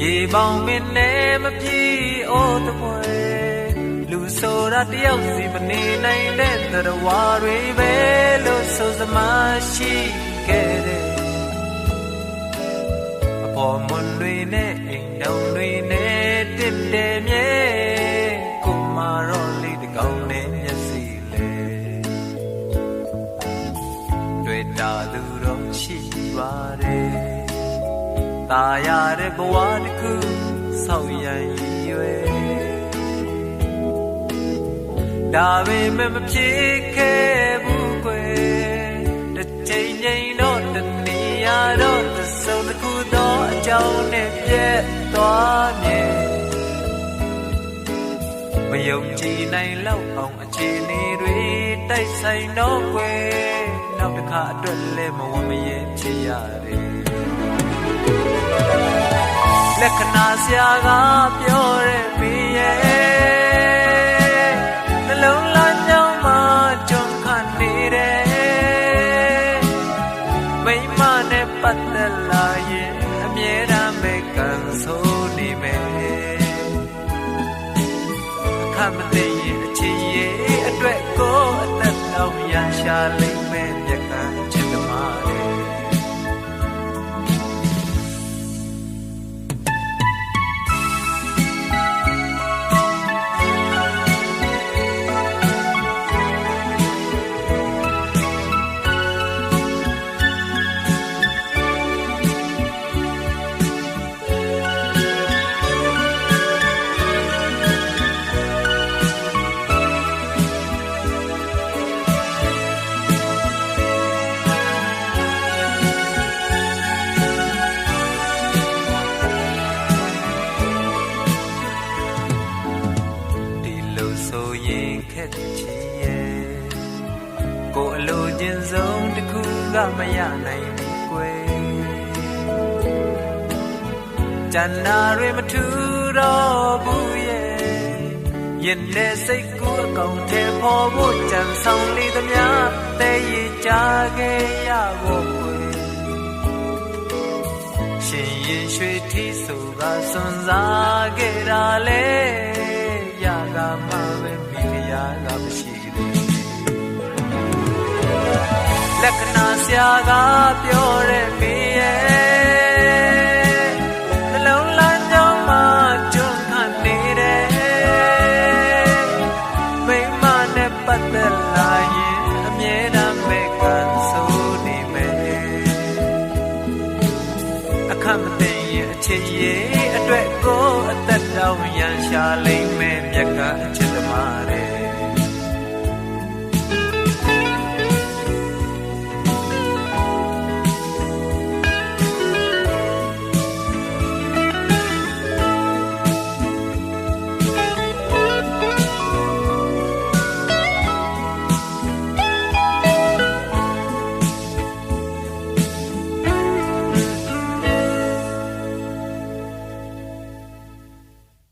ရေပေါင်းမင်းနဲ့မပြေအိုးတပွဲလူဆိုတာတယောက်စီမနေနိုင်တဲ့သတ္တဝါတွေပဲလို့ဆိုစမရှိခဲ့တဲ့အပေါ်မွန်တွေနဲ့အိမ်တောင်တွေနဲ့တစ်တယ်မြဲကိုမာတော့လေးတကောင်နဲ့မျက်စိလေတွေ့တာသူတော့ရှိပါတယ်ตาရတဲ့ဘဝတစ်ခုဆောက်ရန်ရွယ်ဒါပေမဲ့မဖြစ်ခဲ့ဘူးကွယ်တစ်ချိန်ချိန်တော့တနေရတော့သစုံတစ်ခုသောအကြောင်းနဲ့ပြည့်သွားမြဲမယုံကြည်နိုင်လောက်အောင်အခြေအနေတွေတိုက်ဆိုင်တော့ကွယ်နောက်တစ်ခါအတွက်လည်းမဝမရဲဖြစ်ရတယ်လက္ခဏာဆရာကပြောတဲ့မိရဲ့နှလုံးသားကြောင့်မှကြုံခနေတယ်မိမနဲ့ပတ်သက်လာရင်အမြဲတမ်းပဲကန်ဆိုးနေမယ်အခမသိရင်အချစ်ရဲ့အတွက်ကိုအသက်လုံးရရှာလိမ့်မယ်မြတ်ကအချစ်သမားတွေကိုအလိုချင်ဆုံးတစ်ခုကမရနိုင်ဘူးကွယ်ကျန်နာတွေမထူတော့ဘူးရဲ့ရင်နဲ့စိတ်ကူးအကောင်ထဲပေါ်ဖို့ကြံဆောင်လေသမျှတဲ့ရကြခဲ့ရဖို့ကွယ်ရှင်ရင်ရွှေထီးဆိုကစွန်စားခဲ့တာလေရကမှပဲမိဖုရားကမရှိလက္ခဏာဆရာကပြောတဲ့မိရဲ့နှလုံးသားကြောင့်မှကြုံခနေတယ်မိမနဲ့ပတ်သက်လာရင်အမြဲတမ်းပဲကန်ဆိုးနေမယ်အခမသိရင်အချစ်ရဲ့အတွက်ကိုအသက်တောင်ရန်ရှာလိမ့်မယ်မြတ်ကအချစ်သမားတဲ့